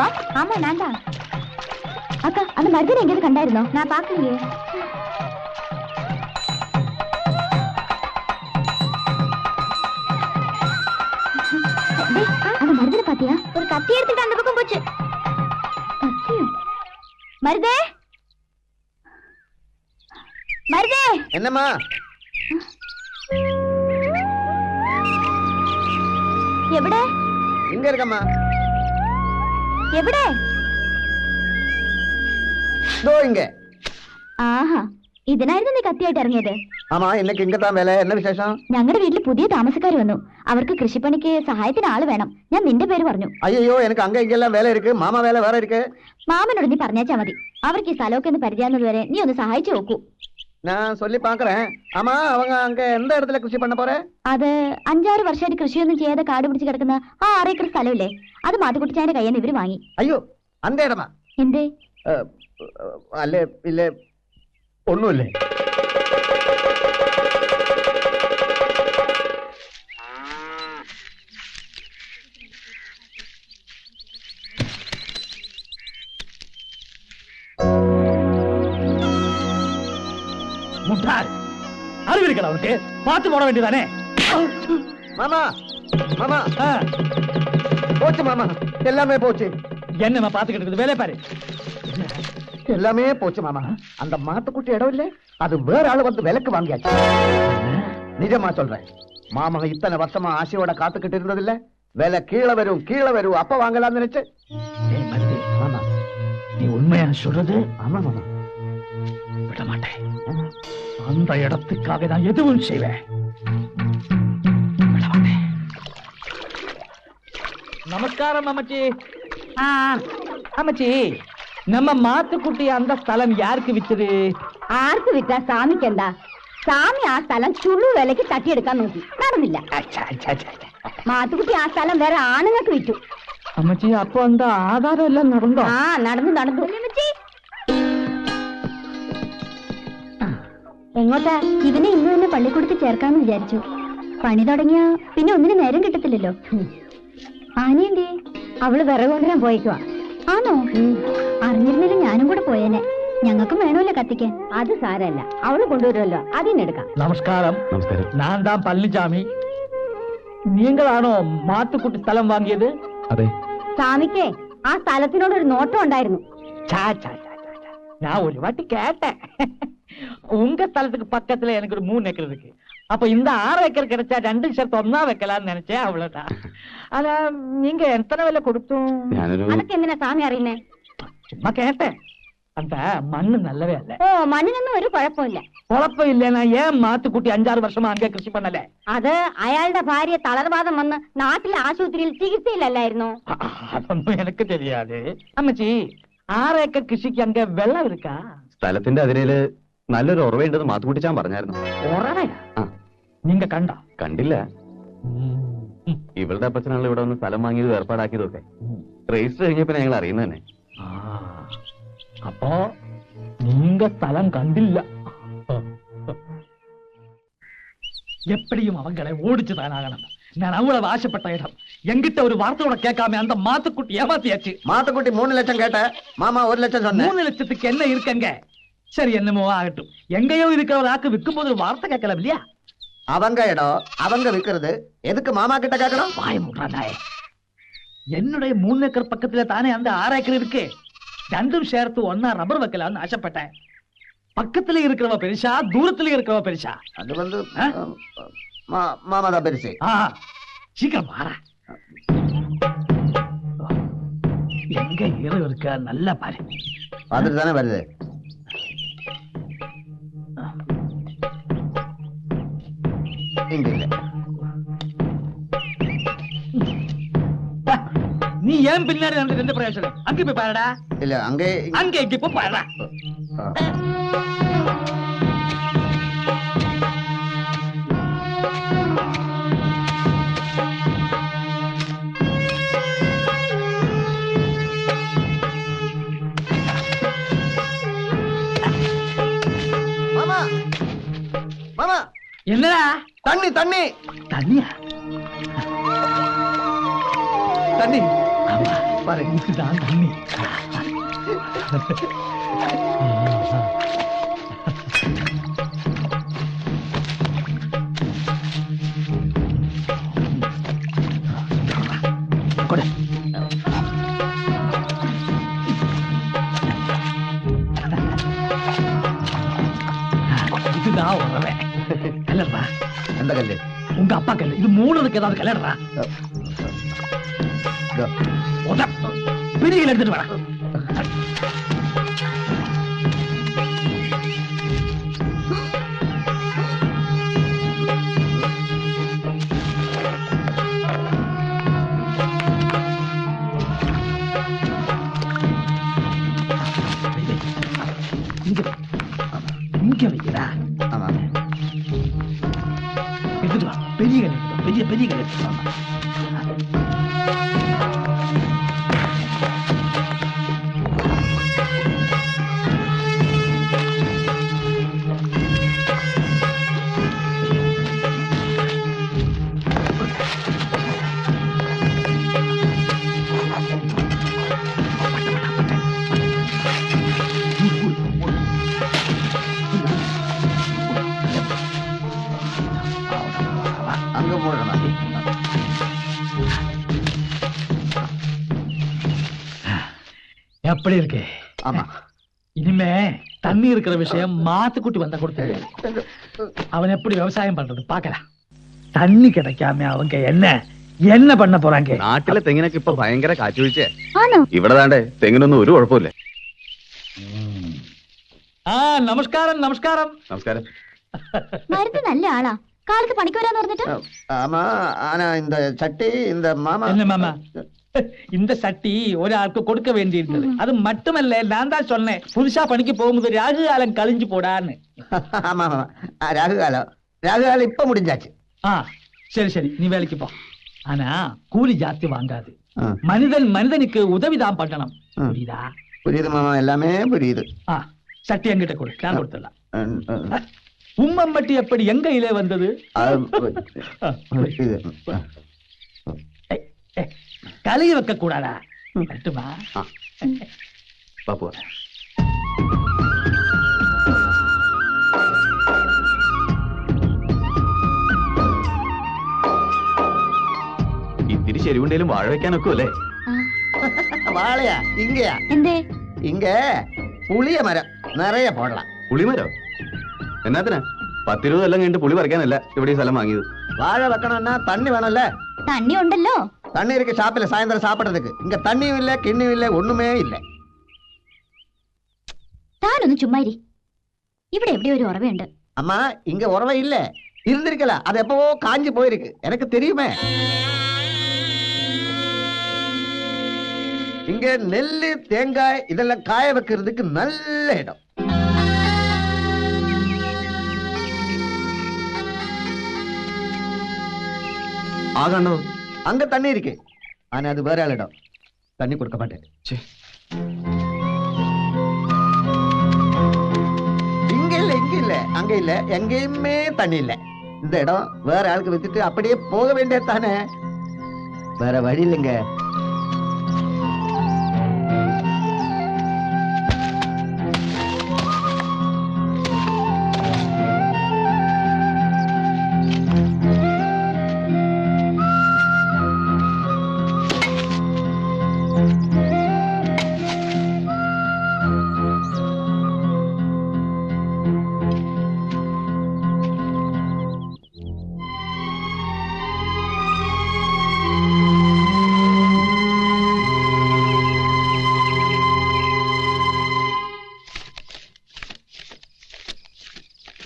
அம்மாவா? ஆமா நான் தான். அக்கா அந்த மருதனை எங்கேயாவது கண்டாயிருந்தோம்? நான் பாக்கலையே. அந்த மருதனை பாத்தியா? ஒரு கத்தி எடுத்துட்டு அந்த பக்கம் போச்சு. மருதே மருதே. என்னம்மா? எവിടെ? இங்க இருக்கம்மா. எവിടെ? தோ இங்க. ആഹാ ഇതിനായിരുന്നു നീ കത്തിയായിട്ട് ഇറങ്ങിയത്? ആമാ ഇന്നക്ക് ഇങ്ങത്താൻ വേല. എന്ന വിശേഷം? ഞങ്ങളുടെ വീട്ടിൽ പുതിയ താമസക്കാർ വന്നു. അവർക്ക് കൃഷിപ്പണിക്ക് സഹായത്തിന് ആള് വേണം. ഞാൻ നിന്റെ പേര് പറഞ്ഞു. അയ്യോ എനിക്ക് അങ്ങ ഇങ്ങെല്ലാം വേല ഇരിക്ക്. മാമ വേല വേറെ ഇരിക്ക്. മാമനോട് നീ പറഞ്ഞാച്ചാ മതി. അവർക്ക് ഈ സ്ഥലമൊക്കെ ഒന്ന് പരിചയാകുന്നത് വരെ നീ ഒന്ന് സഹായിച്ചു നോക്കൂ. ഞാൻ சொல்லி பாக்குறேன். ஆமா அவங்க அங்க எந்த இடத்துல കൃഷി பண்ண போற? അത് 5-6 വർഷമായിട്ട് കൃഷിയൊന്നും ചെയ്യാതെ കാട് പിടിച്ച് കിടക്കുന്ന ആ 6 ഏക്കർ സ്ഥലമില്ലേ, അത് മാത്തുക്കുട്ടിച്ചാന്റെ കയ്യിൽ നിന്ന് ഇവര് വാങ്ങി. അയ്യോ அந்த இடமா? എന്തേ? അല്ലേ ഇല്ലേ ഒന്നുമില്ലേ. முட்டாள் அறிவிருக்கல அவனுக்கு பார்த்து போட வேண்டியதானே. மாமா மாமா போச்சு மாமா, எல்லாமே போச்சு. என்னமா பாத்துக்கிட்டு இருக்குது, வேலைய பாரு. எல்லாமே போச்சு மாமா. அந்த மாட்டுக்குட்டி இடம் இல்ல, அது வேற ஆளு வந்து விலைக்கு வாங்கியாச்சு. நிஜமா சொல்றேன். மாமா இத்தனை வருஷமா ஆசையோட காத்துக்கிட்டு இருந்தது இல்ல, விலை கீழே வரும் கீழே வரும், அப்ப வாங்கலாம்னு நினைச்சு. மாமா நீ உண்மையா சொல்றது? ஆமா மாமா, விட மாட்டேன். அந்த இடத்துக்காக நான் எதுவும் செய்வேன். விட மாட்டேன். நமஸ்காரம் அம்மச்சி. அம்மச்சி நம்ம மாத்துக்குட்டி அந்த ஸ்தலம் யாருக்கு வித்தது? ആർക്ക് വിറ്റാ സ്വാമിക്ക് എന്താ? സ്വാമി ആ സ്ഥലം ചുള്ളു വിലക്ക് തട്ടിയെടുക്കാൻ നോക്കി, നടന്നില്ല. മാത്തുക്കുട്ടി ആ സ്ഥലം വേറെ ആണുങ്ങൾക്ക് വിറ്റു. അമ്മച്ചി അപ്പൊ എന്താ ആധാരം എല്ലാം നടന്നോ? ആ നടന്നു നടന്നു. എങ്ങോട്ടാ? ഇവനെ ഇന്ന് തന്നെ പള്ളിക്കൂടത്തിൽ ചേർക്കാന്ന് വിചാരിച്ചു. പണി തുടങ്ങിയ പിന്നെ ഒന്നിനും നേരം കിട്ടത്തില്ലല്ലോ. ആനയുണ്ടേ? അവള് വിറക് കൊണ്ടുവരാൻ പോയേക്കുവാ. ആണോ? അറിഞ്ഞിരുന്നില്ല ഞാനും കൂടെ പോയേനെ. ഞങ്ങൾക്കും വേണമല്ലോ കത്തിക്കാൻ. അത് സാരല്ല, അവള് കൊണ്ടുവരുമല്ലോ, അതിനെടുക്കാം. നമസ്കാരം. നമസ്കാരം. நான் தான் பழனிசாமி. நீங்களாണോ മാത്തുക്കുട്ടി സ്ഥലം വാങ്ങിയത്? അതെ. സ്വാമിക്കേ ആ സ്ഥലത്തിനോട് ഒരു നോട്ടം ഉണ്ടായിരുന്നു. நான் ஒரு வாட்டி கேட்டேன். உங்க ஸ்தலத்துக்கு பக்கத்துல எனக்கு ஒரு 3 ஏக்கர் இருக்கு. அப்ப இந்த 6 ஏக்கர் கிடைச்சா 2 சேர்த்து ஒன்னா வைக்கலாம்னு நினைச்சேன், அவ்வளவுதான். ஆனா நீங்க எத்தனை விலை கொடுத்தும்? അതൊക്കെ എന്തിനാ സ്വാമി അറിയുന്നേ? சும்மா கேட்டேன். அந்த மண்ணு நல்லவே இல்ல. ഓ മണ്ണിനൊന്നും ഒരു കുഴപ്പമില്ല. കുഴപ്പം ഇല്ലെന്നാ ഏൻ മാത്തുക്കുട്ടി 5-6 വർഷമാ അங்கே കൃഷി பண்ணலே? അത് അയാളുടെ ഭാര്യ തളർവാദം വന്ന് നാട്ടിലെ ആശുപത്രിയിൽ ചികിത്സയിലല്ലായിരുന്നു. അതൊന്നും എനിക്ക് தெரியாது. അമ്മച്ചി 6 ഏക്കർ കൃഷിക്ക് അங்கே വെള്ളം இருக்கா? സ്ഥലത്തിന്റെ അതിരയില് നല്ലൊരു ഉറവയുണ്ടെന്ന് മാത്തുക്കുട്ടിച്ചാൻ പറഞ്ഞായിരുന്നു. ഉറവയാ? നിങ്ങ കണ്ടോ? കണ്ടില്ല. ഇവളുടെ അപ്പച്ചനാണല്ലോ ഇവിടെ വന്ന് സ്ഥലം വാങ്ങിയത് ഏർപ്പാടാക്കിയതൊക്കെ. രജിസ്റ്റർ കഴിഞ്ഞപ്പോ ഞങ്ങൾ അറിയുന്നത് തന്നെ. അപ്പോ நீங்க സ്ഥലം കണ്ടില്ല. எப்படியும் அவங்களை ஓடிச்சுதான் ஆகணும். நான் அவ்வளவு ஆசைப்பட்ட இடம். எங்கிட்ட ஒரு வார்த்தையோட கேட்காம அந்த மாத்துக்குட்டி ஏமாத்தியாச்சு. மாத்துக்குட்டி 3 லட்சம் கேட்ட, மாமா 1 லட்சம் சொன்ன. 3 லட்சத்துக்கு என்ன இருக்கங்க? சரி என்னமோ ஆகட்டும். எங்கேயோ இருக்கிற ஒரு ஆக்கு விற்கும் போது ஒரு வார்த்தை கேட்கலாம் இல்லையா? அவங்க இடம் அவங்க விக்கிறது, எதுக்கு மாமா கிட்ட கேட்கணும்? வாய மூடுறானே. என்னுடைய 3 ஏக்கர் பக்கத்துல தானே அந்த 6 ஏக்கர் இருக்கு. 2ம் சேர்த்து ஒன்னா ரப்பர் வைக்கலாம்னு ஆசைப்பட்டேன். பக்கத்துல இருக்கிறவ பெருசா, தூரத்துல இருக்கிறவ பெருசா? அது வந்து மாமா தான் பெருசு. சீக்கிரம் பாரு. எங்க இரவு இருக்க நல்லா பாரு. பார்த்துட்டு தானே வருது. இங்க இல்ல. நீ ஏன் பின்னாடி நடந்து எந்த பிரயோஜனம்? அங்க போய் பாருடா. இல்ல அங்கே இங்க போய் பாருடா. மாமா மாமா என்னடா? தண்ணி தண்ணி. தண்ணியா? தண்ணி. ஆமா. பாரு. இதுதான் தண்ணி. கொடு. இதுதான் உறவே. கல்லடா. எந்த கல்லு? உங்க அப்பா கல்லு. இது மூணுக்கு ஏதாவது கல்லடா. பெரிய கல் எடுத்துட்டு வர. இங்க வைக்கிறா. ஆமா. எடுத்துட்டு வா. பெரிய கல் எடுத்துட்டு வா. பெரிய கல் எடுத்துட்டு வா. அங்க மூடணும். எப்படி இருக்கு? ஆமா. இனிமே தண்ணி இருக்கிற விஷயம் மாத்துக்குட்டி வந்தா கொடுத்தது. அவன் எப்படி விவசாயம் பண்றது பாக்கலாம். தண்ணி கிடைக்காம அவங்க என்ன பண்ண പോறாங்க? നാട്ടിലെ തെങ്ങിനൊക്കെ ഇപ്പൊ ഭയങ്കര കാറ്റുവീഴ്ച. ആണോ? ഇവിടെ താണ്ടേ തെങ്ങിനൊന്നും ഒരു കുഴപ്പമില്ല. നമസ്കാരം. നമസ്കാരം. നമസ്കാരം. മരുന്ന് നല്ല ആളാ. കാലത്ത് പണിക്ക് വരാന്ന് പറഞ്ഞിട്ട്. ஆமா. ஆனா இந்த சட்டி இந்த மாமா என்ன மாமா? இந்த சட்டி ஒராளுக்கு கொடுக்க வேண்டியிருந்தது. அது மட்டுமல்ல, நான் தான் சொன்னேன் புதுசா பணிக்கு போகும்போது ராகு காலம் கழிஞ்சு போடான்னு. ஆமா ஆமா. ராகுகாலம் இப்ப முடிஞ்சாச்சு. சரி நீ வேலைக்கு போ. ஆனா கூலி ஜாஸ்தி வாங்காது. மனிதனுக்கு உதவிதான் பண்ணணும். புரியுதா? புரியுது மாமா, எல்லாமே புரியுது. சட்டி என்கிட்ட கொடு, நான் கொடுத்துடலாம். உம்மம்பட்டி எப்படி எங்க கையிலே வந்தது? கழுகி வைக்க கூடாதா? கட்டுமா? பாப்பு ഇത്തിരി ശരിവുണ്ടേലും വാഴ വെക്കാനൊക്കെ അല്ലേ? வாழையா? இங்கயா? എന്തേ? இங்க புளிய மரம் நிறைய போடலாம். പുളിമരോ? എന്നാത്തിനാ? 10-20 കൊല്ലം കഴിഞ്ഞിട്ട് പുളി പറിക്കാനല്ല ഇവിടെ ഈ സ്ഥലം വാങ്ങിയത്. வாழை வைக்கணும்னா தண்ணி வேணும்ல? തണ്ണി ഉണ്ടല്ലോ. தண்ணி இருக்கு ஷாப்பில் சாயந்தரம் சாப்பிடுறதுக்கு. இங்க தண்ணியும் இல்ல கிண்ணியும் இல்ல ஒண்ணுமே இல்ல. താനൊന്ന് ചുമ്മാരി. ഇവിടെ എവിടെയോ ഒരു ഉറവയുണ്ട്. அம்மா இங்க உறவை இல்ல. இருந்திருக்கல, அது எப்பவோ காஞ்சி போயிருக்கு. எனக்கு தெரியுமே. இங்க நெல்லு தேங்காய் இதெல்லாம் காய வைக்கிறதுக்கு நல்ல இடம். ஆகண்டோ அங்க தண்ணி இருக்கு. ஆனா அது வேற இடம். தண்ணி கொடுக்க மாட்டேன். இங்க இல்ல அங்க இல்ல, எங்கேயுமே தண்ணி இல்ல. இந்த இடம் வேற ஆளுக்கு வித்துட்டு அப்படியே போக வேண்டியது தானே. வேற வழி இல்லைங்க.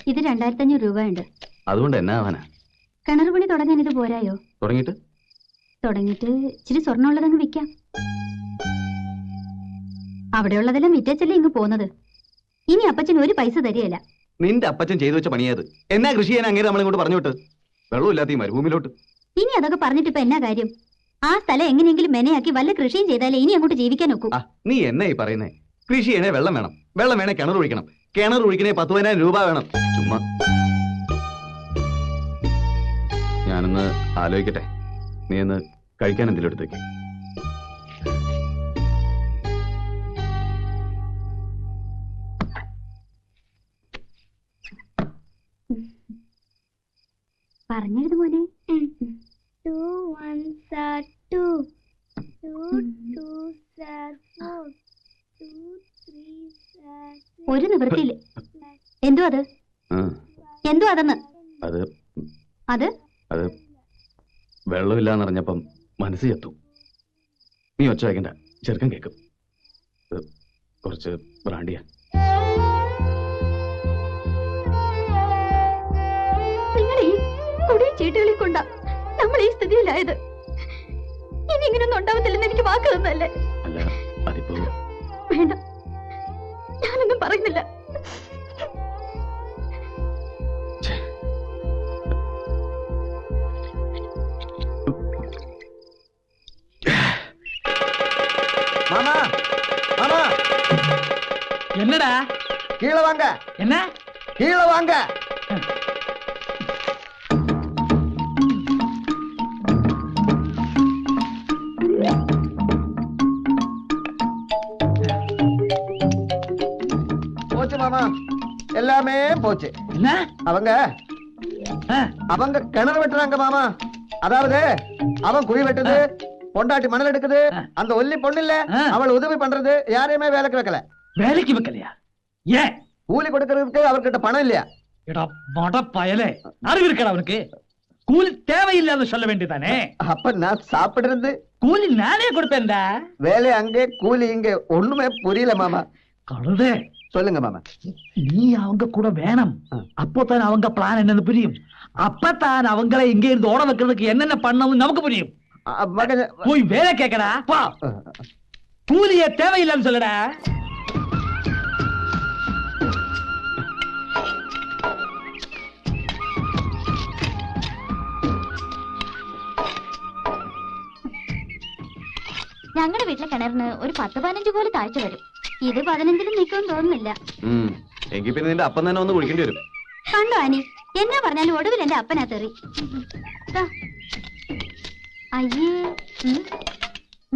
ഇത് 2500 രൂപയുണ്ട്. അതുകൊണ്ട് എന്നാ ആവാനാ? കിണർ പണി തുടങ്ങാൻ ഇത് പോരായോ? തുടങ്ങിയിട്ട് ഇച്ചിരി സ്വർണ്ണമുള്ളതങ്ങ് വിൽക്കാം. അവിടെയുള്ളതെല്ലാം വിറ്റച്ചല്ലേ ഇങ്ങ് പോന്നത്. ഇനി അപ്പച്ചൻ ഒരു പൈസ തരികയില്ല. നിന്റെ അപ്പച്ചൻ ചെയ്തു വെച്ച പണിയത്. എന്നാ കൃഷി ചെയ്യാൻ അങ്ങനെ നമ്മളിങ്ങോട്ട് പറഞ്ഞു വിട്ട്? വെള്ളമില്ലാത്ത ഈ മരുഭൂമിയിലോട്ട്. ഇനി അതൊക്കെ പറഞ്ഞിട്ട് ഇപ്പൊ എന്നാ കാര്യം? ആ സ്ഥലം എങ്ങനെയെങ്കിലും മെനയാക്കി വല്ല കൃഷിയും ചെയ്താലേ ഇനി അങ്ങോട്ട് ജീവിക്കാൻ ഒക്കൂ. നീ എന്നാ ഈ പറയുന്നേ? കൃഷി ചെയ്യണേ വെള്ളം വേണം, വെള്ളം വേണേ കിണർ ഒഴിക്കണം, കിണർ ഒഴിക്കണേ 10,000 രൂപ വേണം. ചുമ്മാ ഞാനൊന്ന് ആലോചിക്കട്ടെ. നീ ഒന്ന് കഴിക്കാൻ എന്തെങ്കിലും എടുത്തേക്ക്. പറഞ്ഞെഴുതു മോനെ. 2 1s are 2. 2 2s are 4. 2 3s are 6. ഒരു നിവൃത്തിയില്ല. എന്തോ അത്? എന്തോ അതെന്ന്? അത് അത് അത് വെള്ളമില്ലാന്നറിഞ്ഞപ്പം മനസ്സ് ചത്തു. നീ ഒച്ച വയ്ക്കണ്ട, ചെറുക്കൻ കേൾക്കും. കുറച്ച് ബ്രാണ്ടിയാ. നിങ്ങൾ ഈ കുടിയും ചീട്ടുകളിൽ കൊണ്ടാ നമ്മൾ ഈ സ്ഥിതിയിലായത്. ഇനി ഇങ്ങനൊന്നും ഉണ്ടാവത്തില്ലെന്ന് എനിക്ക് വാക്ക് തന്നല്ലേ? അല്ല, അതിപ്പോ വേണ്ട, ഞാനൊന്നും പറയുന്നില്ല. மாமா மாமா என்னடா? கீழே வாங்க. என்ன? கீழே வாங்க. போச்சு மாமா, எல்லாமே போச்சு. என்ன? அவங்க அவங்க கிணறு வெட்டுறாங்க மாமா. அதாவது அவன் குழி வெட்டுது, பொண்டாட்டி மணல் எடுக்குது, அந்த ஒல்லி பொண்ணு இல்ல அவள் உதவி பண்றது, யாரையுமே வேலைக்கு வைக்கல. வேலைக்கு வைக்கலையா? ஏன்? கூலி கொடுக்கறதுக்கு அவர்கிட்ட பணம் இல்லையா? எடா மட பயலே, அறிவு இருக்கடா அவனுக்கு? கூலி தேவையில்லாத சொல்ல வேண்டியதானே? அப்ப நான் சாப்பிடுறது கூலி நானே கொடுப்பேன்டா. வேலை அங்கே கூலி இங்கே, ஒண்ணுமே புரியல மாமா. கழுதே, சொல்லுங்க மாமா. நீ அவங்க கூட வேணும். அப்போதான் அவங்க பிளான் என்னன்னு புரியும். அப்பதான் அவங்களை இங்க இருந்து ஓட வைக்கிறதுக்கு என்னென்ன பண்ணணும் நமக்கு புரியும். போய் வேலை கேட்கடா. பா, கூலிய தேவையில்லைன்னு சொல்லடா. ഞങ്ങളുടെ വീട്ടിലെ കിണറിന് ഒരു 10-15 കോല് താഴ്ച വരും. ഇത് 15-ലും നിൽക്കുമെന്ന് തോന്നുന്നില്ല. എങ്കിൽ പിന്നെ നിന്റെ അപ്പം തന്നെ ഒന്ന് കുടിക്കേണ്ടി വരും. കണ്ടോ ആനി, എന്നാ പറഞ്ഞാലും ഒടുവിൽ എന്റെ അപ്പനാ തെറി. അയ്യേ,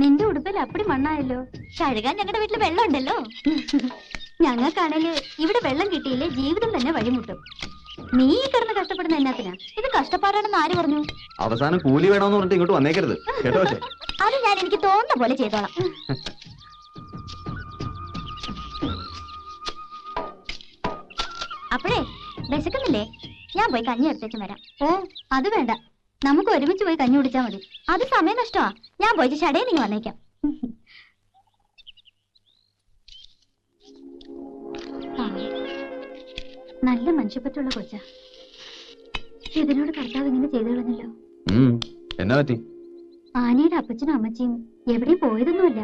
നിന്റെ ഉടുപ്പിൽ അപ്പടി മണ്ണായല്ലോ. കഴുകാൻ ഞങ്ങളുടെ വീട്ടിൽ വെള്ളം ഉണ്ടല്ലോ. ഞങ്ങൾക്കാണേല് ഇവിടെ വെള്ളം കിട്ടിയില്ലേ ജീവിതം തന്നെ വഴിമുട്ടും. നീ കിടന്ന് കഷ്ടപ്പെടുന്ന എന്നാത്തിനാ? ഇത് കഷ്ടപ്പാടാണെന്ന് ആര് പറഞ്ഞു? അവസാനം കൂലി വേണമെന്ന് പറഞ്ഞിട്ട് ഇങ്ങോട്ട് വന്നേക്കരുത് കേട്ടോ. അത് ഞാൻ എനിക്ക് തോന്നുന്ന പോലെ ചെയ്തോളാം. അപ്പോഴേ വിശക്കുന്നില്ലേ? ഞാൻ പോയി കഞ്ഞി എടുത്തേച്ച് വരാം. ഓ, അത് വേണ്ട, നമുക്ക് ഒരുമിച്ച് പോയി കഞ്ഞി കുടിച്ചാൽ മതി. അത് സമയം നഷ്ടമാ. ഞാൻ പോയിട്ട് ഷടയിൽ നിങ്ങൾ വന്നേക്കാം. നല്ല മനുഷ്യപ്പറ്റുള്ള കൊച്ച. ഇതിനോട് കർത്താവ് ഇങ്ങനെ ചെയ്തു കളഞ്ഞല്ലോ. എന്നാ പറ്റി? ആനയുടെ അപ്പച്ചനും അമ്മച്ചിയും എവിടെയും പോയതൊന്നുമല്ല.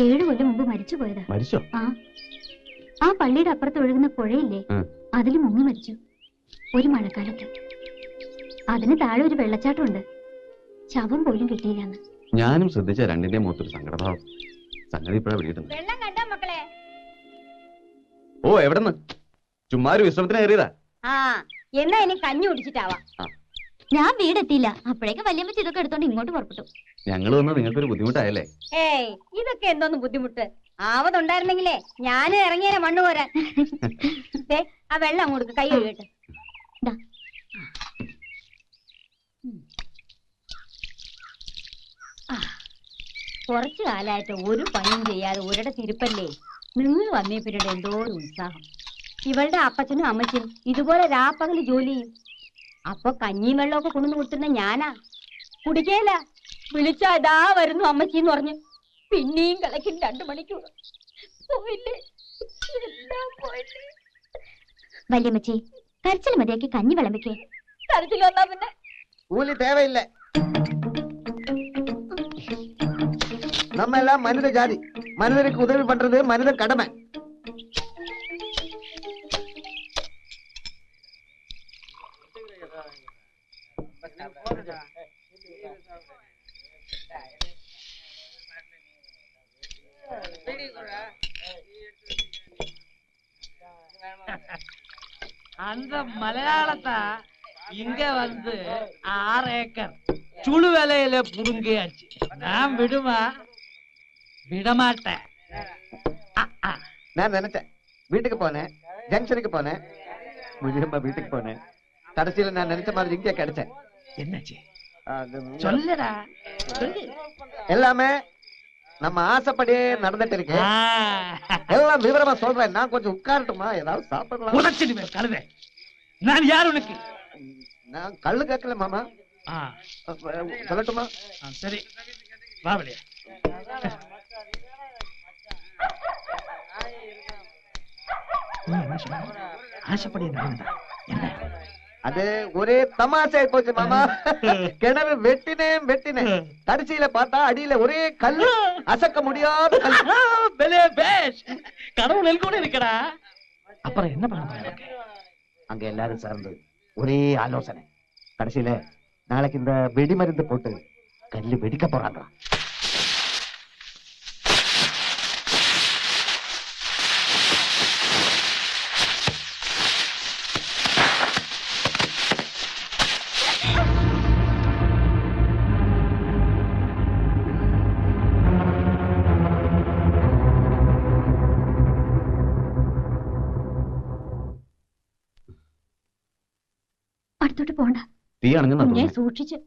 7 കൊല്ലം മുമ്പ് മരിച്ചു പോയതാ. ആ പള്ളിയുടെ അപ്പുറത്ത് ഒഴുകുന്ന പുഴയില്ലേ, അതിൽ മുങ്ങി മരിച്ചു ഒരു മഴക്കാലത്ത്. അതിന് താഴെ ഒരു വെള്ളച്ചാട്ടമുണ്ട്. ശവം പോലും കിട്ടിയില്ലെന്ന്. ഞാനും ശ്രദ്ധിച്ച രണ്ടിന്റെ മുഖത്തൊരു സങ്കടഭാവം. സംഗതി ഇപ്പഴാ പിടിയിട്ടുണ്ട്. ഓ, എവിടെന്ന്? ചുമ്മാ ഒരു വിശ്രമത്തിന് കയറിയതാ. എന്നാ ഇനി കഞ്ഞി കുടിച്ചിട്ടാവാ. ഞാൻ വീടെത്തിയില്ല, അപ്പോഴേക്കും വല്യമ്മച്ചി ഇതൊക്കെ എടുത്തോണ്ട് ഇങ്ങോട്ട് പുറപ്പെട്ടു. ഞങ്ങൾ വന്ന് നിങ്ങൾക്കൊരു ബുദ്ധിമുട്ടായല്ലേ? ഏയ്, ഇതൊക്കെ എന്തോന്ന് ബുദ്ധിമുട്ട്. ആവതുണ്ടായിരുന്നെങ്കിലേ ഞാനും ഇറങ്ങിയ മണ്ണ് പോരാൻ. ആ വെള്ളം അങ്ങോട്ട് കൈ കഴുകട്ടെ. കുറച്ചു കാലമായിട്ട് ഒരു പണിയും ചെയ്യാതെ ഒരിടത്ത് ഇരിപ്പല്ലേ. നിങ്ങൾ വന്നേ പിന്നീട് എന്തോ ഒരു ഉത്സാഹം. ഇവളുടെ അപ്പച്ചനും അമ്മച്ചനും ഇതുപോലെ രാപ്പകല് ജോലി ചെയ്യും. അപ്പൊ കഞ്ഞിയും വെള്ളമൊക്കെ കൊണ്ടുവന്ന് കൊടുത്തിരുന്ന ഞാനാ കുടിക്കേല. വിളിച്ചാ ഇതാ വരുന്നു അമ്മച്ചിന്ന് പറഞ്ഞു. പിന്നെയും കളക്കും 2 മണിക്കൂർ. പോയില്ലേ, എല്ലാം പോയില്ലേ. വല്യമ്മച്ചി, കരച്ചിൽ മതിയാക്കി കഞ്ഞി വിളമ്പിക്കേ. കരച്ചിൽ വന്നാ പിന്നെ கூலி தேவையில்லை. நம்ம எல்லாம் மனித ஜாதி. மனிதனுக்கு உதவி பண்றது மனித கடமை. அந்த மலையாளத்தை இங்க வந்து 6 ஏக்கர் சுழு வேலையில புடுங்கியாச்சு. நான் விடமாட்டேன். நான் நினைச்சேன், வீட்டுக்கு போனேன், ஜங்ஷனுக்கு போனேன், முழியம்மா வீட்டுக்கு போனேன், கடைசியில நான் நினைச்ச மாதிரி இங்கே கிடைச்சேன். என்னாச்சு அது சொல்லடா சொல்லு. எல்லாமே நம்ம ஆசைப்படியே நடந்துட்டு இருக்கு. எல்லாம் விவரமா சொல்றேன். நான் கொஞ்சம் உட்காரட்டுமா? ஏதாவது சாப்பிடலாம். உதச்சிடுவேன் கழுத. நான் யார் உனக்கு? நான் கல்லு கேட்கல மாமா. சொல்லட்டுமா? சரி வா வெளியே. ஆசைப்படி என்ன? அது ஒரே தமாஷை போச்சு மாமா. கிணறு வெட்டினேன். கடைசியில பார்த்தா அடியில ஒரே கல்லு, அசக்க முடியாத கடவுள் கூட இருக்கடா. அப்புறம் என்ன பண்ண போறீங்க? அங்க எல்லாரும் சார்ந்து ஒரே ஆலோசனை. கடைசியில நாளைக்கு இந்த வெடி மருந்து போட்டு கல்லு வெடிக்க போறாங்க. അടുത്തോട്ട് പോണ്ട. തീയാണെങ്കിൽ ഞാൻ സൂക്ഷിച്ചു.